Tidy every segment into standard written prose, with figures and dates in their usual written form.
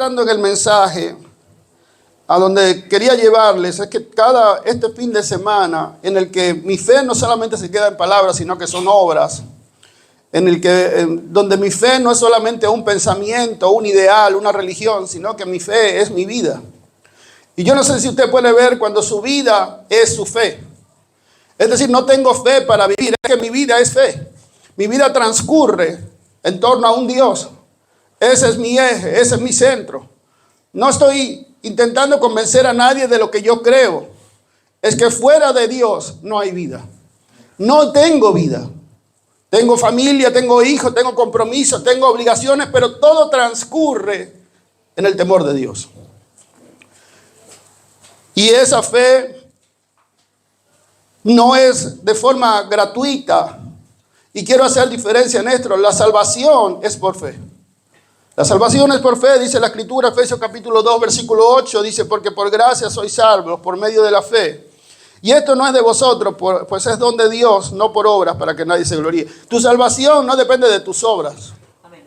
entrando en el mensaje, a donde quería llevarles, es que este fin de semana, en el que mi fe no solamente se queda en palabras, sino que son obras, donde mi fe no es solamente un pensamiento, un ideal, una religión, sino que mi fe es mi vida. Y yo no sé si usted puede ver cuando su vida es su fe. Es decir, no tengo fe para vivir, es que mi vida es fe. Mi vida transcurre en torno a un Dios. Ese es mi eje, ese es mi centro. No estoy intentando convencer a nadie de lo que yo creo. Es que fuera de Dios no hay vida. No tengo vida. Tengo familia, tengo hijos, tengo compromisos, tengo obligaciones, pero todo transcurre en el temor de Dios. Y esa fe no es de forma gratuita. Y quiero hacer diferencia en esto. La salvación es por fe. La salvación es por fe, dice la Escritura, Efesios capítulo 2, versículo 8, dice, porque por gracia sois salvos por medio de la fe. Y esto no es de vosotros, pues es don de Dios, no por obras, para que nadie se gloríe. Tu salvación no depende de tus obras. Amén.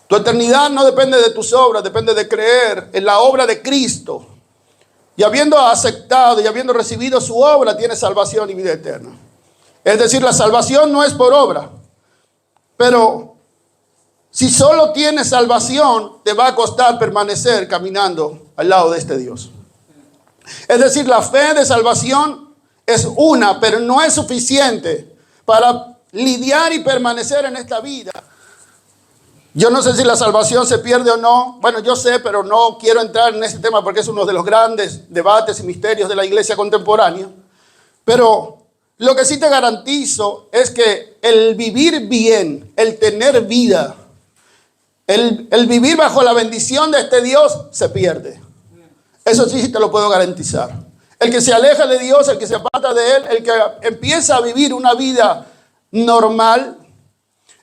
Tu eternidad no depende de tus obras, depende de creer en la obra de Cristo. Y habiendo aceptado y habiendo recibido su obra, tienes salvación y vida eterna. Es decir, la salvación no es por obra, pero si solo tienes salvación, te va a costar permanecer caminando al lado de este Dios. Es decir, la fe de salvación es una, pero no es suficiente para lidiar y permanecer en esta vida. Yo no sé si la salvación se pierde o no. Bueno, yo sé, pero no quiero entrar en ese tema porque es uno de los grandes debates y misterios de la iglesia contemporánea. Pero lo que sí te garantizo es que el vivir bien, el tener vida, el vivir bajo la bendición de este Dios se pierde. Eso sí te lo puedo garantizar. El que se aleja de Dios, el que se aparta de Él, el que empieza a vivir una vida normal,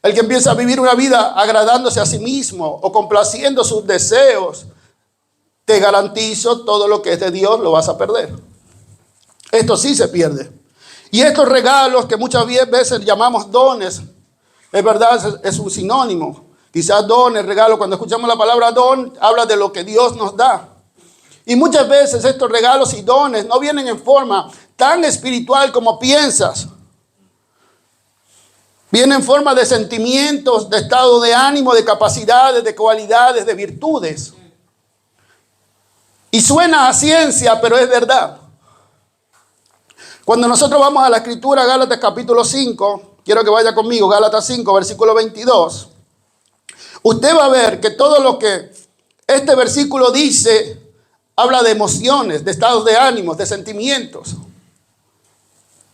el que empieza a vivir una vida agradándose a sí mismo o complaciendo sus deseos, te garantizo todo lo que es de Dios lo vas a perder. Esto sí se pierde. Y estos regalos que muchas veces llamamos dones, es verdad, es un sinónimo. Quizás dones, regalo, cuando escuchamos la palabra don, habla de lo que Dios nos da. Y muchas veces estos regalos y dones no vienen en forma tan espiritual como piensas. Vienen en forma de sentimientos, de estado de ánimo, de capacidades, de cualidades, de virtudes. Y suena a ciencia, pero es verdad. Cuando nosotros vamos a la Escritura, Gálatas capítulo 5, quiero que vaya conmigo, Gálatas 5, versículo 22. Usted va a ver que todo lo que este versículo dice habla de emociones, de estados de ánimos, de sentimientos.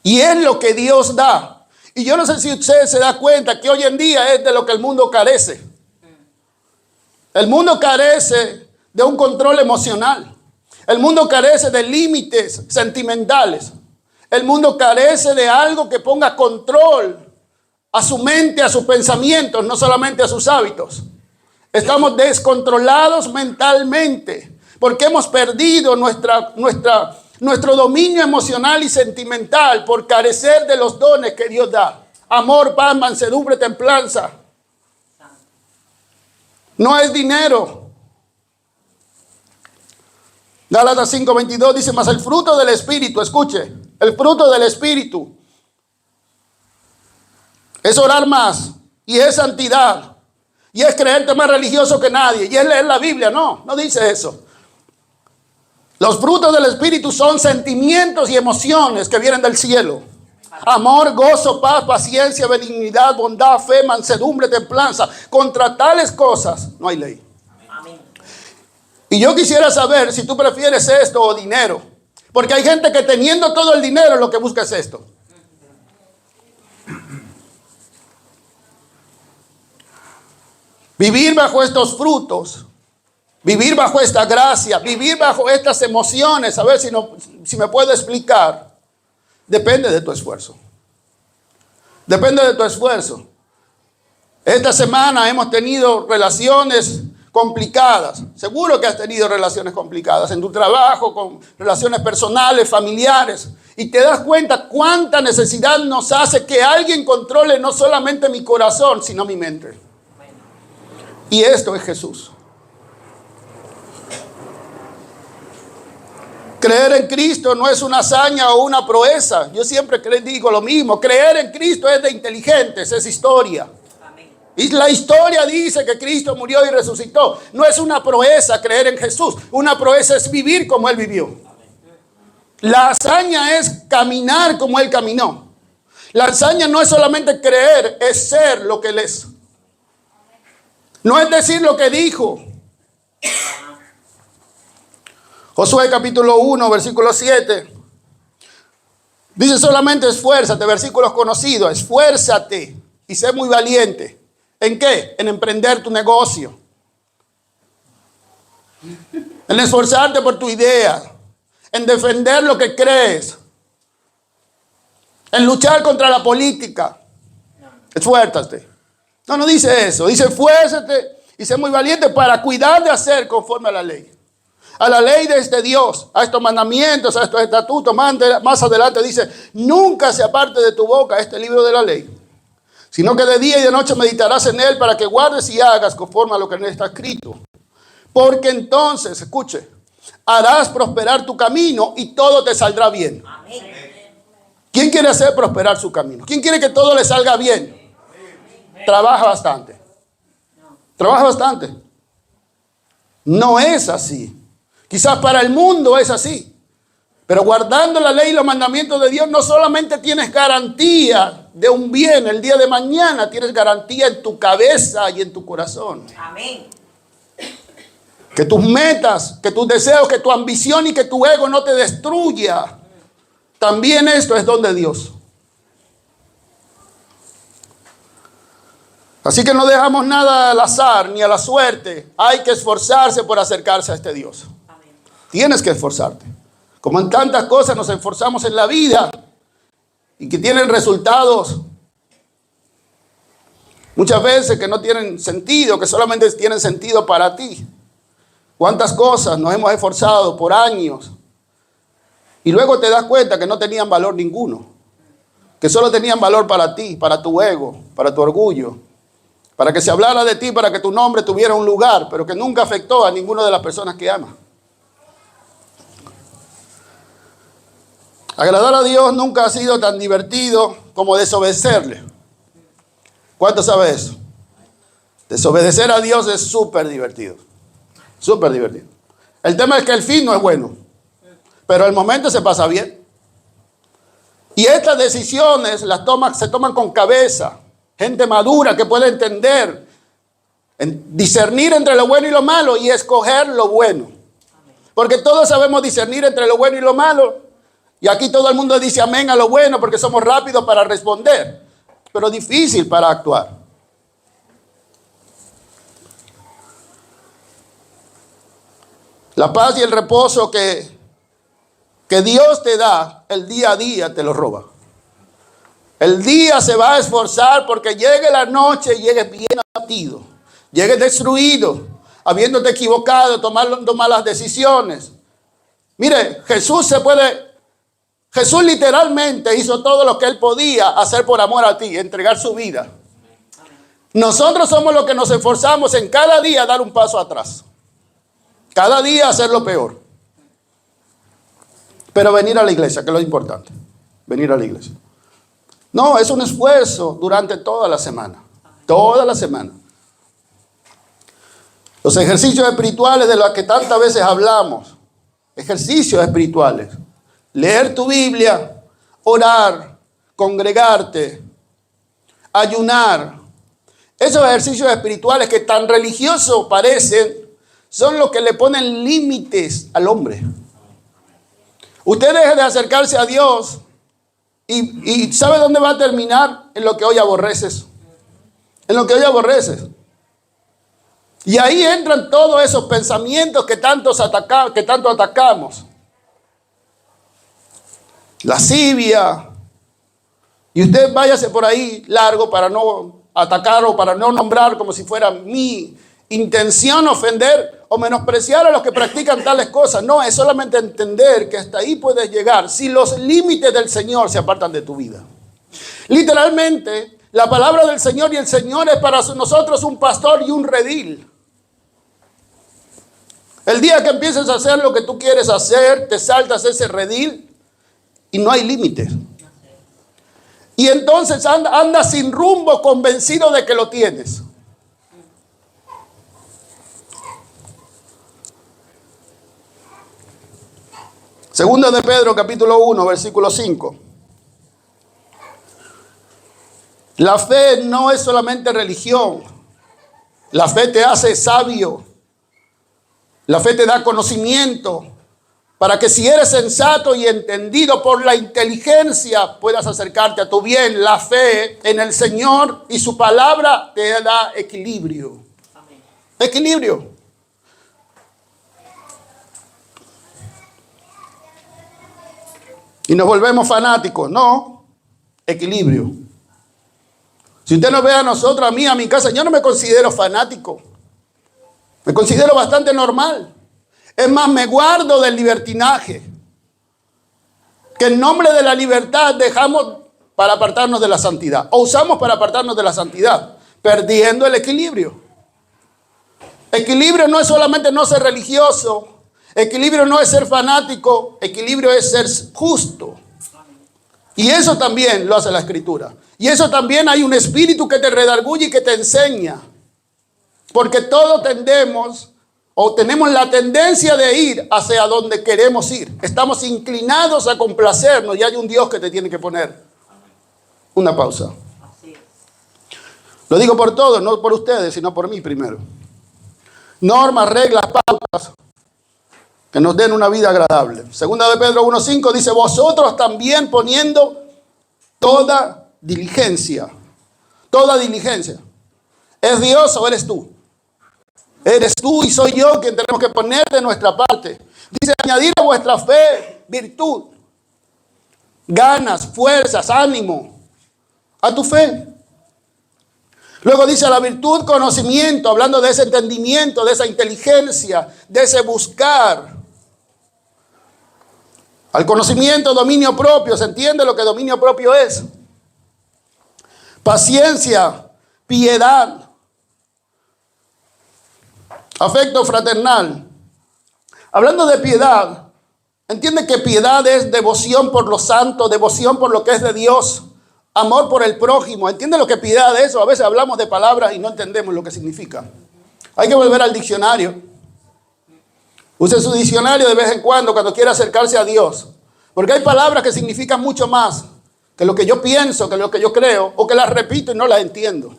Y es lo que Dios da. Y yo no sé si usted se da cuenta que hoy en día es de lo que el mundo carece. El mundo carece de un control emocional. El mundo carece de límites sentimentales. El mundo carece de algo que ponga control a su mente, a sus pensamientos, no solamente a sus hábitos. Estamos descontrolados mentalmente porque hemos perdido nuestro dominio emocional y sentimental por carecer de los dones que Dios da. Amor, paz, mansedumbre, templanza. No es dinero. Gálatas 5:22 dice, mas el fruto del Espíritu, escuche, el fruto del Espíritu es orar más, y es santidad, y es creerte más religioso que nadie, y es leer la Biblia. No dice eso. Los frutos del Espíritu son sentimientos y emociones que vienen del cielo. Amor, gozo, paz, paciencia, benignidad, bondad, fe, mansedumbre, templanza. Contra tales cosas no hay ley. Amén. Y yo quisiera saber si tú prefieres esto o dinero. Porque hay gente que teniendo todo el dinero lo que busca es esto. Vivir bajo estos frutos, vivir bajo esta gracia, vivir bajo estas emociones, a ver si me puedo explicar, depende de tu esfuerzo. Depende de tu esfuerzo. Esta semana hemos tenido relaciones complicadas. Seguro que has tenido relaciones complicadas en tu trabajo, con relaciones personales, familiares. Y te das cuenta cuánta necesidad nos hace que alguien controle no solamente mi corazón, sino mi mente. Y esto es Jesús. Creer en Cristo no es una hazaña o una proeza. Yo siempre digo lo mismo. Creer en Cristo es de inteligentes, es historia. Y la historia dice que Cristo murió y resucitó. No es una proeza creer en Jesús. Una proeza es vivir como Él vivió. La hazaña es caminar como Él caminó. La hazaña no es solamente creer, es ser lo que Él es. No es decir lo que dijo. Josué capítulo 1, versículo 7. Dice solamente esfuérzate, versículos conocidos. Esfuérzate y sé muy valiente. ¿En qué? En emprender tu negocio. En esforzarte por tu idea. En defender lo que crees. En luchar contra la política. Esfuérzate. No dice eso. Dice esfuérzate y sé muy valiente para cuidar de hacer conforme a la ley. A la ley de este Dios, a estos mandamientos, a estos estatutos. Más adelante dice, nunca se aparte de tu boca este libro de la ley, sino que de día y de noche meditarás en él para que guardes y hagas conforme a lo que en él está escrito. Porque entonces, escuche, harás prosperar tu camino y todo te saldrá bien. Amén. ¿Quién quiere hacer prosperar su camino? ¿Quién quiere que todo le salga bien? Trabaja bastante. Trabaja bastante. No es así. Quizás para el mundo es así. Pero guardando la ley y los mandamientos de Dios, no solamente tienes garantía de un bien el día de mañana, tienes garantía en tu cabeza y en tu corazón. Amén. Que tus metas, que tus deseos, que tu ambición y que tu ego no te destruya. También esto es don de Dios. Así que no dejamos nada al azar ni a la suerte. Hay que esforzarse por acercarse a este Dios. Amén. Tienes que esforzarte. Como en tantas cosas nos esforzamos en la vida y que tienen resultados muchas veces que no tienen sentido, que solamente tienen sentido para ti. ¿Cuántas cosas nos hemos esforzado por años y luego te das cuenta que no tenían valor ninguno? Que solo tenían valor para ti, para tu ego, para tu orgullo, para que se hablara de ti, para que tu nombre tuviera un lugar, pero que nunca afectó a ninguna de las personas que amas. Agradar a Dios nunca ha sido tan divertido como desobedecerle. ¿Cuánto sabe eso? Desobedecer a Dios es súper divertido. Súper divertido. El tema es que el fin no es bueno, pero el momento se pasa bien. Y estas decisiones se toman con cabeza. Gente madura que puede entender, discernir entre lo bueno y lo malo y escoger lo bueno. Porque todos sabemos discernir entre lo bueno y lo malo. Y aquí todo el mundo dice amén a lo bueno porque somos rápidos para responder, pero difícil para actuar. La paz y el reposo que Dios te da, el día a día te lo roba. El día se va a esforzar porque llegue la noche y llegue bien abatido, llegue destruido, habiéndote equivocado, tomando malas decisiones. Mire, Jesús literalmente hizo todo lo que Él podía hacer por amor a ti, entregar su vida. Nosotros somos los que nos esforzamos en cada día dar un paso atrás. Cada día hacer lo peor. Pero venir a la iglesia, que es lo importante. Venir a la iglesia. No, es un esfuerzo durante toda la semana. Toda la semana. Los ejercicios espirituales de los que tantas veces hablamos. Ejercicios espirituales. Leer tu Biblia, orar, congregarte, ayunar. Esos ejercicios espirituales que tan religiosos parecen, son los que le ponen límites al hombre. Usted deje de acercarse a Dios y ¿sabe dónde va a terminar? En lo que hoy aborreces. En lo que hoy aborreces. Y ahí entran todos esos pensamientos que tanto atacamos. Lascivia. Y usted váyase por ahí largo para no atacar o para no nombrar como si fuera mi intención ofender o menospreciar a los que practican tales cosas. No, es solamente entender que hasta ahí puedes llegar si los límites del Señor se apartan de tu vida. Literalmente, la palabra del Señor y el Señor es para nosotros un pastor y un redil. El día que empieces a hacer lo que tú quieres hacer, te saltas ese redil y no hay límites. Y entonces andas sin rumbo, convencido de que lo tienes. Segunda de Pedro, capítulo 1, versículo 5. La fe no es solamente religión. La fe te hace sabio. La fe te da conocimiento para que si eres sensato y entendido por la inteligencia puedas acercarte a tu bien. La fe en el Señor y su palabra te da equilibrio. Amén. Equilibrio. Y nos volvemos fanáticos. No, equilibrio. Si usted nos ve a nosotros, a mí, a mi casa, yo no me considero fanático. Me considero bastante normal. Es más, me guardo del libertinaje. Que en nombre de la libertad dejamos para apartarnos de la santidad. O usamos para apartarnos de la santidad. Perdiendo el equilibrio. Equilibrio no es solamente no ser religioso. Equilibrio no es ser fanático. Equilibrio es ser justo. Y eso también lo hace la Escritura. Y eso también hay un espíritu que te redarguye y que te enseña. Porque todos tendemos o tenemos la tendencia de ir hacia donde queremos ir. Estamos inclinados a complacernos y hay un Dios que te tiene que poner una pausa. Lo digo por todos, no por ustedes, sino por mí primero. Normas, reglas, pautas que nos den una vida agradable. Segunda de Pedro 1:5 dice, vosotros también poniendo toda diligencia. Toda diligencia. ¿Es Dios o eres tú? Eres tú y soy yo quien tenemos que poner de nuestra parte. Dice, añadir a vuestra fe virtud, ganas, fuerzas, ánimo a tu fe. Luego dice a la virtud conocimiento, hablando de ese entendimiento, de esa inteligencia, de ese buscar. Al conocimiento, dominio propio. ¿Se entiende lo que dominio propio es? Paciencia, piedad, afecto fraternal. Hablando de piedad, entiende que piedad es devoción por lo santo, devoción por lo que es de Dios, amor por el prójimo. ¿Entiende lo que piedad es? A veces hablamos de palabras y no entendemos lo que significa. Hay que volver al diccionario. Use su diccionario de vez en cuando quiera acercarse a Dios. Porque hay palabras que significan mucho más que lo que yo pienso, que lo que yo creo, o que las repito y no las entiendo.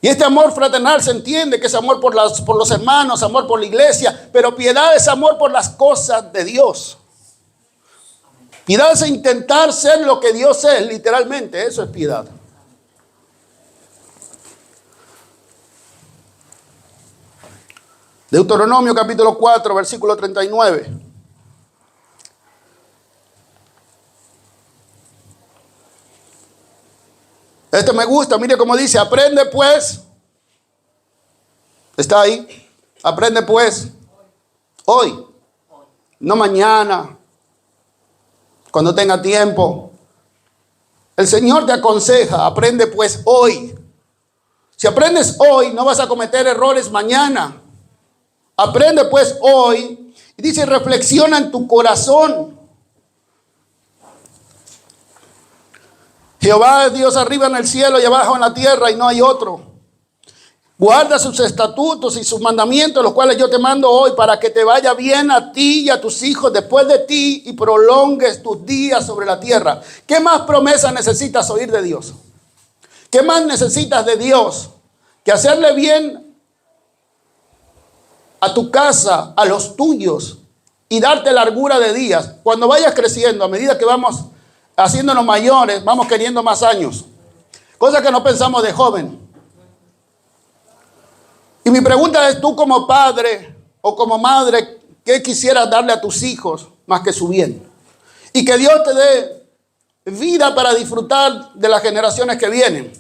Y este amor fraternal se entiende que es amor por los hermanos, amor por la iglesia, pero piedad es amor por las cosas de Dios. Piedad es intentar ser lo que Dios es, literalmente, eso es piedad. Deuteronomio capítulo 4, versículo 39. Este me gusta, mire cómo dice, aprende pues. Está ahí. Aprende pues. Hoy. No mañana. Cuando tenga tiempo. El Señor te aconseja, aprende pues hoy. Si aprendes hoy, no vas a cometer errores mañana. Aprende pues hoy. Y dice, reflexiona en tu corazón. Jehová es Dios arriba en el cielo y abajo en la tierra y no hay otro. Guarda sus estatutos y sus mandamientos, los cuales yo te mando hoy, para que te vaya bien a ti y a tus hijos después de ti y prolongues tus días sobre la tierra. ¿Qué más promesa necesitas oír de Dios? ¿Qué más necesitas de Dios que hacerle bien a tu casa, a los tuyos y darte largura de días? Cuando vayas creciendo, a medida que vamos haciéndonos mayores, vamos queriendo más años. Cosa que no pensamos de joven. Y mi pregunta es, tú como padre o como madre, ¿qué quisieras darle a tus hijos más que su bien? Y que Dios te dé vida para disfrutar de las generaciones que vienen.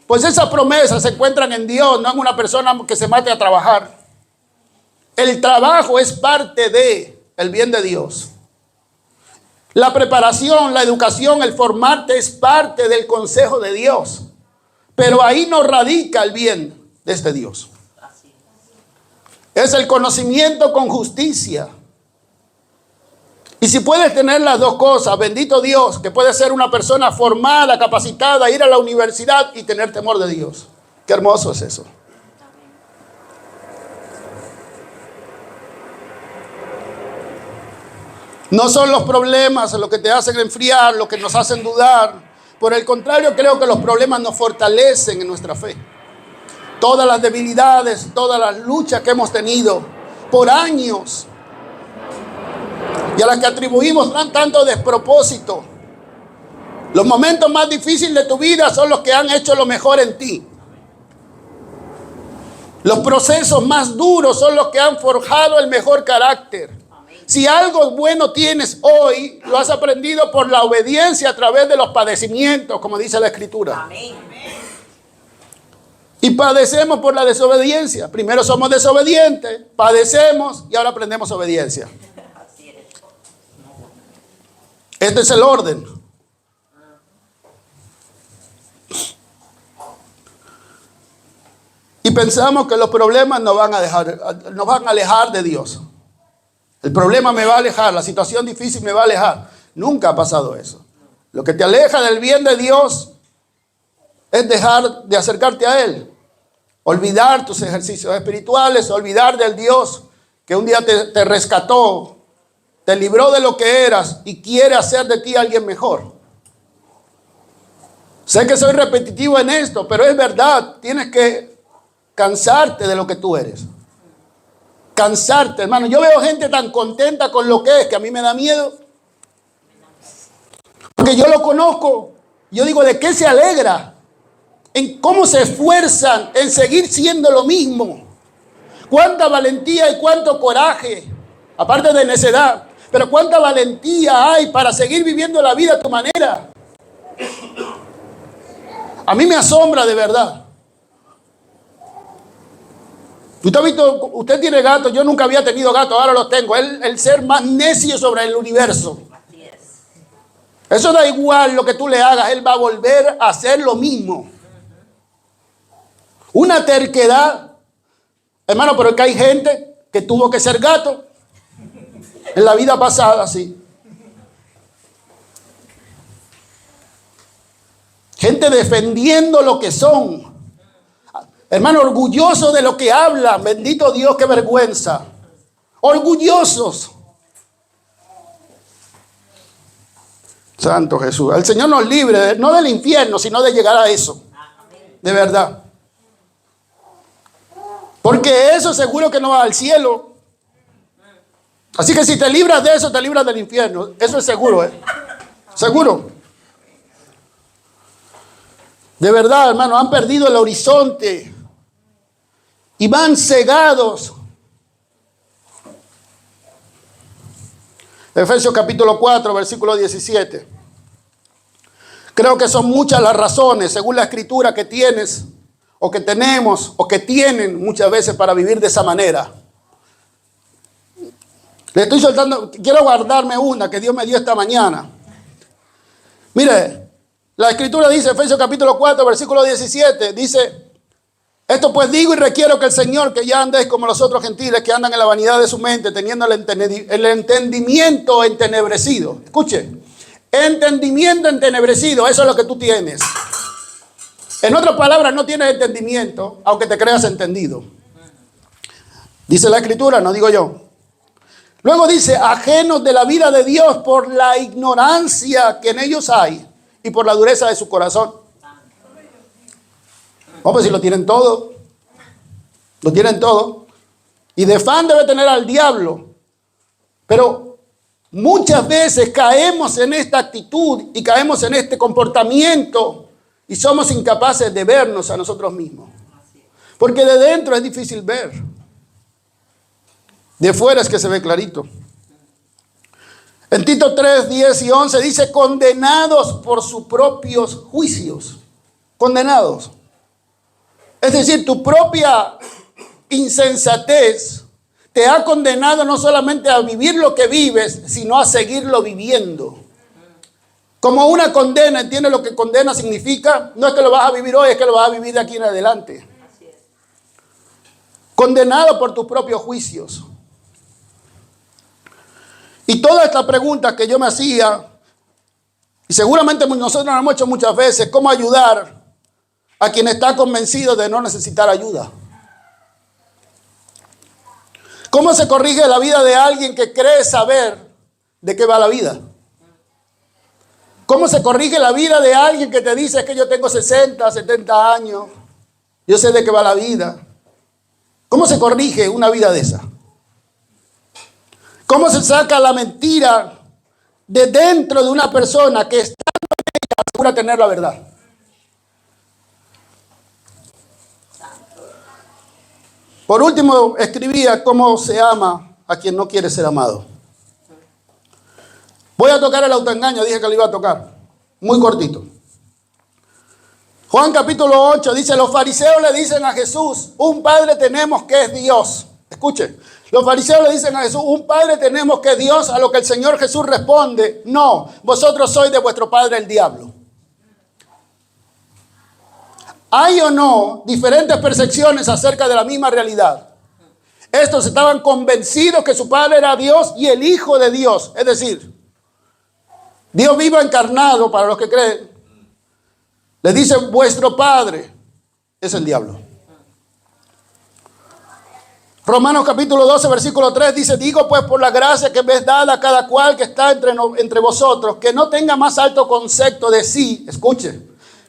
Pues esas promesas se encuentran en Dios, no en una persona que se mate a trabajar. El trabajo es parte del bien de Dios. La preparación, la educación, el formarte es parte del consejo de Dios. Pero ahí no radica el bien de este Dios. Es el conocimiento con justicia. Y si puedes tener las dos cosas, bendito Dios, que puedes ser una persona formada, capacitada, ir a la universidad y tener temor de Dios. Qué hermoso es eso. No son los problemas los que te hacen enfriar, los que nos hacen dudar. Por el contrario, creo que los problemas nos fortalecen en nuestra fe. Todas las debilidades, todas las luchas que hemos tenido por años y a las que atribuimos tanto despropósito. Los momentos más difíciles de tu vida son los que han hecho lo mejor en ti. Los procesos más duros son los que han forjado el mejor carácter. Si algo bueno tienes hoy, lo has aprendido por la obediencia a través de los padecimientos, como dice la Escritura. Amén. Y padecemos por la desobediencia. Primero somos desobedientes, padecemos y ahora aprendemos obediencia. Este es el orden. Y pensamos que los problemas nos van a alejar de Dios. El problema me va a alejar, la situación difícil me va a alejar. Nunca ha pasado eso. Lo que te aleja del bien de Dios es dejar de acercarte a Él. Olvidar tus ejercicios espirituales, olvidar del Dios que un día te rescató, te libró de lo que eras y quiere hacer de ti alguien mejor. Sé que soy repetitivo en esto, pero es verdad. Tienes que cansarte de lo que tú eres. Cansarte, hermano. Yo veo gente tan contenta con lo que es que a mí me da miedo. Porque yo lo conozco. Yo digo, ¿de qué se alegra? En cómo se esfuerzan en seguir siendo lo mismo. Cuánta valentía y cuánto coraje. Aparte de necedad. Pero cuánta valentía hay para seguir viviendo la vida a tu manera. A mí me asombra de verdad. Usted ha visto, usted tiene gatos, yo nunca había tenido gatos, ahora los tengo. El ser más necio sobre el universo. Eso da igual lo que tú le hagas, él va a volver a hacer lo mismo. Una terquedad. Hermano, pero es que hay gente que tuvo que ser gato en la vida pasada, sí. Gente defendiendo lo que son. Hermano, orgullosos de lo que hablan. Bendito Dios, qué vergüenza. Orgullosos. Santo Jesús. El Señor nos libre, no del infierno, sino de llegar a eso. De verdad. Porque eso seguro que no va al cielo. Así que si te libras de eso, te libras del infierno. Eso es seguro, ¿eh? Seguro. De verdad, hermano, han perdido el horizonte. Y van cegados. Efesios capítulo 4, versículo 17. Creo que son muchas las razones, según la Escritura, que tienes, o que tenemos, o que tienen muchas veces para vivir de esa manera. Le estoy soltando, quiero guardarme una que Dios me dio esta mañana. Mire, la Escritura dice, Efesios capítulo 4, versículo 17, dice: esto pues digo y requiero que el Señor, que ya andéis como los otros gentiles que andan en la vanidad de su mente, teniendo el entendimiento entenebrecido. Escuche, entendimiento entenebrecido, eso es lo que tú tienes. En otras palabras, no tienes entendimiento, aunque te creas entendido. Dice la Escritura, no digo yo. Luego dice, ajenos de la vida de Dios por la ignorancia que en ellos hay y por la dureza de su corazón. No, pues si lo tienen todo. Lo tienen todo. Y de fan debe tener al diablo. Pero muchas veces caemos en esta actitud y caemos en este comportamiento y somos incapaces de vernos a nosotros mismos. Porque de dentro es difícil ver. De fuera es que se ve clarito. En Tito 3, 10 y 11 dice, condenados por sus propios juicios. Condenados. Es decir, tu propia insensatez te ha condenado no solamente a vivir lo que vives, sino a seguirlo viviendo. Como una condena, ¿entiendes lo que condena significa? No es que lo vas a vivir hoy, es que lo vas a vivir de aquí en adelante. condenado por tus propios juicios. Y toda esta pregunta que yo me hacía, y seguramente nosotros nos hemos hecho muchas veces, ¿cómo ayudar a quien está convencido de no necesitar ayuda? ¿Cómo se corrige la vida de alguien que cree saber de qué va la vida? ¿Cómo se corrige la vida de alguien que te dice que yo tengo 60, 70 años, yo sé de qué va la vida? ¿Cómo se corrige una vida de esa? ¿Cómo se saca la mentira de dentro de una persona que está asegura tener la verdad? Por último, escribía cómo se ama a quien no quiere ser amado. Voy a tocar el autoengaño, dije que lo iba a tocar. Muy cortito. Juan capítulo 8 dice, los fariseos le dicen a Jesús, un padre tenemos que es Dios. Escuche, los fariseos le dicen a Jesús, un padre tenemos que es Dios, a lo que el Señor Jesús responde, no, vosotros sois de vuestro padre el diablo. ¿Hay o no diferentes percepciones acerca de la misma realidad? Estos estaban convencidos que su padre era Dios y el Hijo de Dios. Es decir, Dios vivo encarnado, para los que creen. Les dice, vuestro padre es el diablo. Romanos capítulo 12, versículo 3 dice, digo pues por la gracia que me es dada a cada cual que está entre vosotros, que no tenga más alto concepto de sí, escuche,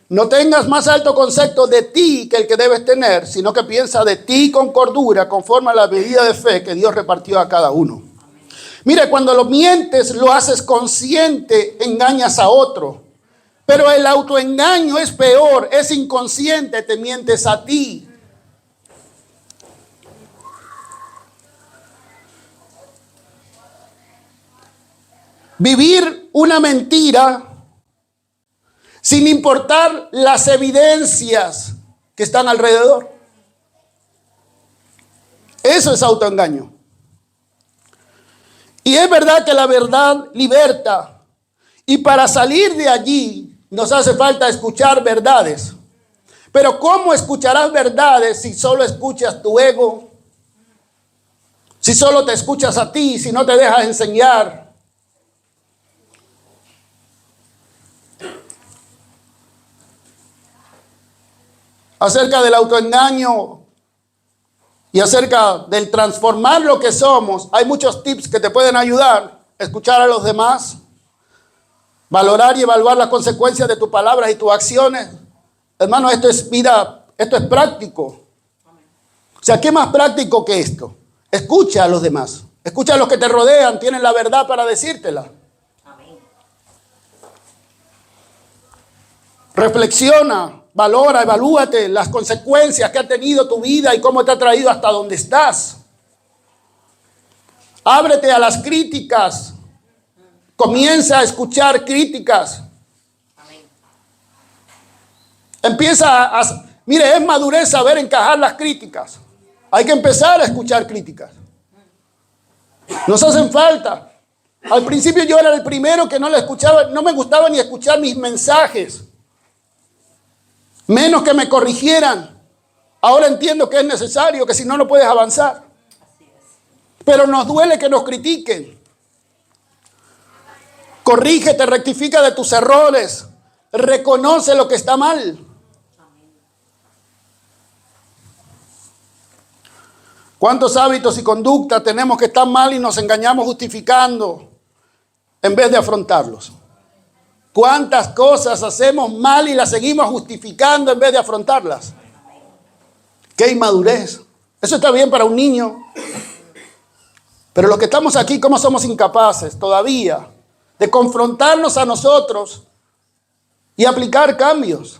no tengas más alto concepto de ti que el que debes tener, sino que piensa de ti con cordura, conforme a la medida de fe que Dios repartió a cada uno. Mire, cuando lo mientes, lo haces consciente, engañas a otro. Pero el autoengaño es peor, es inconsciente, te mientes a ti. Vivir una mentira sin importar las evidencias que están alrededor. Eso es autoengaño. Y es verdad que la verdad liberta. Y para salir de allí nos hace falta escuchar verdades. Pero ¿cómo escucharás verdades si solo escuchas tu ego? Si solo te escuchas a ti, si no te dejas enseñar. Acerca del autoengaño y acerca del transformar lo que somos, hay muchos tips que te pueden ayudar. Escuchar a los demás, valorar y evaluar las consecuencias de tus palabras y tus acciones. Hermano, esto es vida, esto es práctico. O sea, ¿qué más práctico que esto? Escucha a los demás, escucha a los que te rodean, tienen la verdad para decírtela. Reflexiona. Valora, evalúate las consecuencias que ha tenido tu vida y cómo te ha traído hasta donde estás. Ábrete a las críticas. Comienza a escuchar críticas. Empieza a... Mire, es madurez saber encajar las críticas. Hay que empezar a escuchar críticas. Nos hacen falta. Al principio yo era el primero que no le escuchaba, no me gustaba ni escuchar mis mensajes. Menos que me corrigieran. Ahora entiendo que es necesario, que si no, no puedes avanzar. Pero nos duele que nos critiquen. Corrígete, rectifica de tus errores. Reconoce lo que está mal. ¿Cuántos hábitos y conductas tenemos que están mal y nos engañamos justificando en vez de afrontarlos? ¿Cuántas cosas hacemos mal y las seguimos justificando en vez de afrontarlas? ¡Qué inmadurez! Eso está bien para un niño. Pero los que estamos aquí, ¿cómo somos incapaces todavía de confrontarnos a nosotros y aplicar cambios?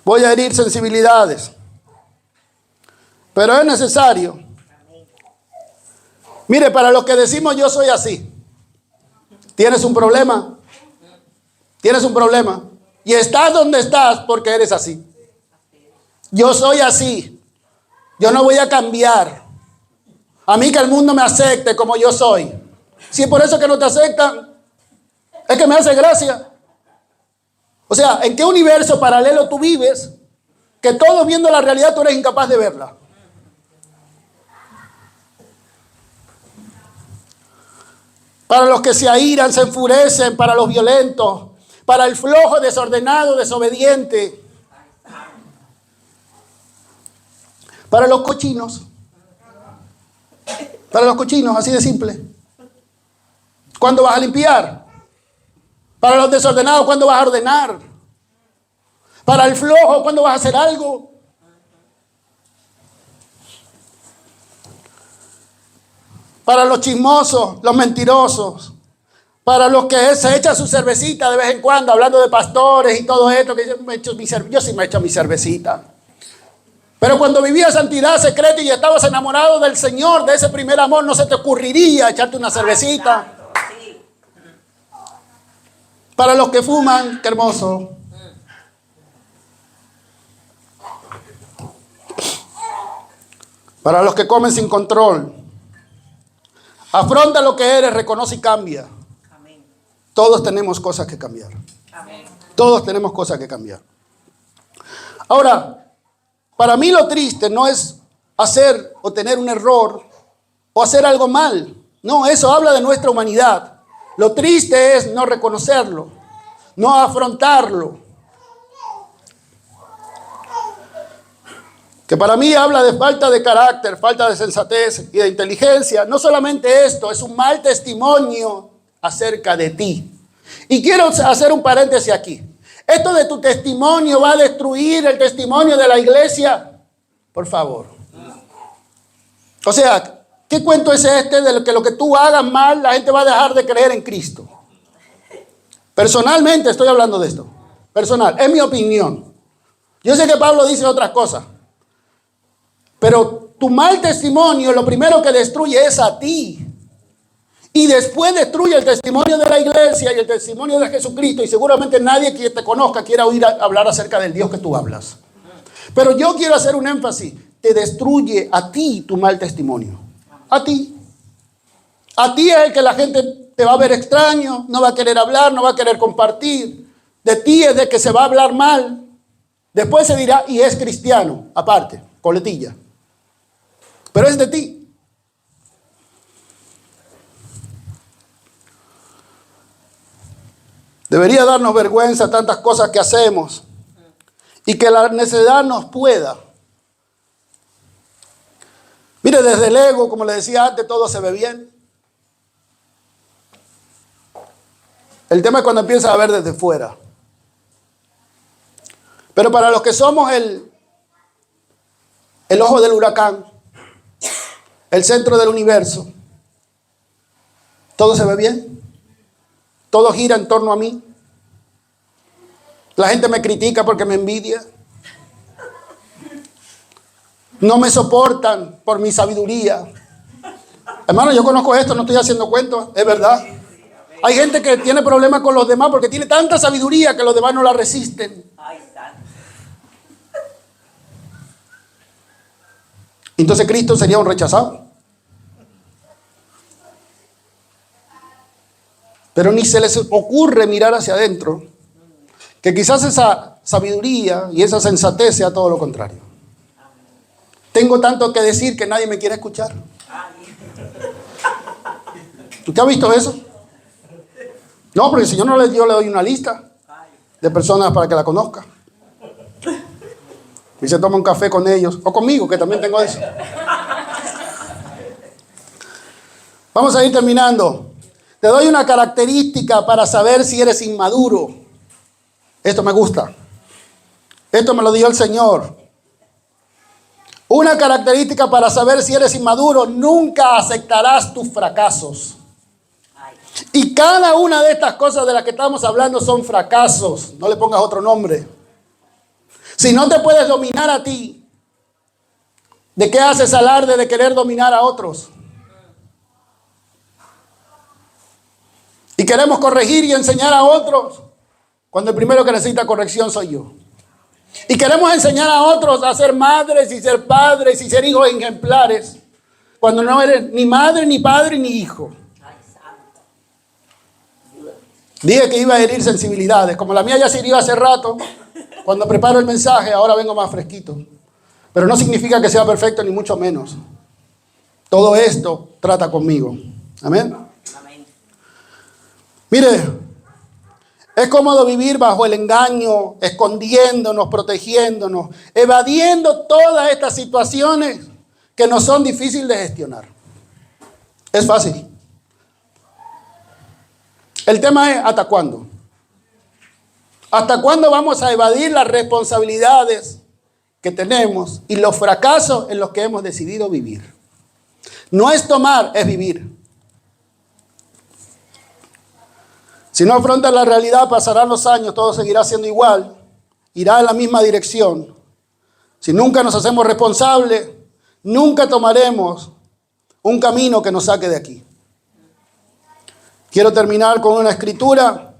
Voy a herir sensibilidades. Pero es necesario. Mire, para los que decimos yo soy así. ¿Tienes un problema? ¿Tienes un problema? Y estás donde estás porque eres así. Yo soy así. Yo no voy a cambiar. A mí que el mundo me acepte como yo soy. Si es por eso que no te aceptan, es que me hace gracia. O sea, ¿en qué universo paralelo tú vives que todos viendo la realidad tú eres incapaz de verla. Para los que se airan, se enfurecen, para los violentos, para el flojo, desordenado, desobediente, para los cochinos, así de simple. ¿Cuándo vas a limpiar? Para los desordenados, ¿cuándo vas a ordenar? Para el flojo, ¿cuándo vas a hacer algo? Para los chismosos, los mentirosos, para los que se echan su cervecita de vez en cuando, hablando de pastores y todo esto, que yo sí me echo mi cervecita. Pero cuando vivías santidad secreta y estabas enamorado del Señor, de ese primer amor, no se te ocurriría echarte una cervecita. Para los que fuman, qué hermoso. Para los que comen sin control. Afronta lo que eres, reconoce y cambia. Amén. Todos tenemos cosas que cambiar. Amén. Todos tenemos cosas que cambiar. Ahora, para mí lo triste no es hacer o tener un error o hacer algo mal. No, eso habla de nuestra humanidad. Lo triste es no reconocerlo, no afrontarlo. Que para mí habla de falta de carácter, falta de sensatez y de inteligencia. No solamente esto, es un mal testimonio acerca de ti. Y quiero hacer un paréntesis aquí. ¿Esto de tu testimonio va a destruir el testimonio de la iglesia? Por favor. O sea, ¿qué cuento es este de que lo que tú hagas mal, la gente va a dejar de creer en Cristo? Personalmente estoy hablando de esto. Personal, es mi opinión. Yo sé que Pablo dice otras cosas. Pero tu mal testimonio lo primero que destruye es a ti. Y después destruye el testimonio de la iglesia y el testimonio de Jesucristo. Y seguramente nadie que te conozca quiera oír hablar acerca del Dios que tú hablas. Pero yo quiero hacer un énfasis. Te destruye a ti tu mal testimonio. A ti. A ti es el que la gente te va a ver extraño, no va a querer hablar, no va a querer compartir. De ti es de que se va a hablar mal. Después se dirá, y es cristiano, aparte, coletilla. Pero es de ti. Debería darnos vergüenza tantas cosas que hacemos y que la necesidad nos pueda. Mire, desde el ego, como le decía antes, todo se ve bien. El tema es cuando empieza a ver desde fuera. Pero para los que somos el ojo del huracán, el centro del universo, todo se ve bien. Todo gira en torno a mí. La gente me critica porque me envidia. No me soportan por mi sabiduría. Hermano, yo conozco esto, no estoy haciendo cuentos, es verdad. Hay gente que tiene problemas con los demás porque tiene tanta sabiduría que los demás no la resisten. Entonces Cristo sería un rechazado. Pero ni se les ocurre mirar hacia adentro, que quizás esa sabiduría y esa sensatez sea todo lo contrario. Tengo tanto que decir que nadie me quiere escuchar. ¿Usted ha visto eso? No, porque si yo no le doy una lista de personas para que la conozca. Y se toma un café con ellos, o conmigo, que también tengo eso. Vamos a ir terminando. Te doy una característica para saber si eres inmaduro. Esto me gusta. Esto me lo dio el Señor. Una característica para saber si eres inmaduro: nunca aceptarás tus fracasos. Y cada una de estas cosas de las que estamos hablando son fracasos. No le pongas otro nombre. Si no te puedes dominar a ti, ¿de qué haces alarde de querer dominar a otros? Y queremos corregir y enseñar a otros cuando el primero que necesita corrección soy yo. Y queremos enseñar a otros a ser madres y ser padres y ser hijos ejemplares cuando no eres ni madre, ni padre, ni hijo. Dije que iba a herir sensibilidades. Como la mía ya se hirió hace rato, Cuando preparo el mensaje, ahora vengo más fresquito. Pero no significa que sea perfecto, ni mucho menos. Todo esto trata conmigo. Amén. Amén. Mire, es cómodo vivir bajo el engaño, escondiéndonos, protegiéndonos, evadiendo todas estas situaciones que nos son difíciles de gestionar. Es fácil. El tema es ¿hasta cuándo? ¿Hasta cuándo vamos a evadir las responsabilidades que tenemos y los fracasos en los que hemos decidido vivir? No es tomar, es vivir. Si no afrontas la realidad, pasarán los años, todo seguirá siendo igual, irá en la misma dirección. Si nunca nos hacemos responsables, nunca tomaremos un camino que nos saque de aquí. Quiero terminar con una escritura.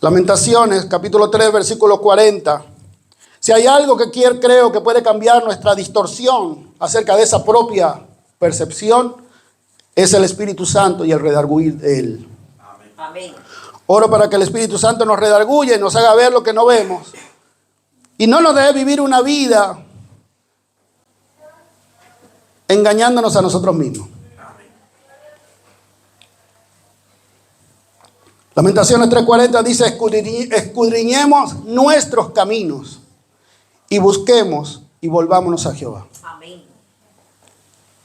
Lamentaciones, capítulo 3, versículo 40. Si hay algo que creo que puede cambiar nuestra distorsión acerca de esa propia percepción, es el Espíritu Santo y el redarguir de Él. Amén. Oro para que el Espíritu Santo nos redarguya y nos haga ver lo que no vemos. Y no nos deje vivir una vida engañándonos a nosotros mismos. Lamentaciones 3:40 dice, escudriñemos nuestros caminos y busquemos y volvámonos a Jehová. Amén.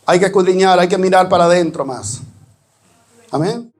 Hay que escudriñar, hay que mirar para adentro más. Amén.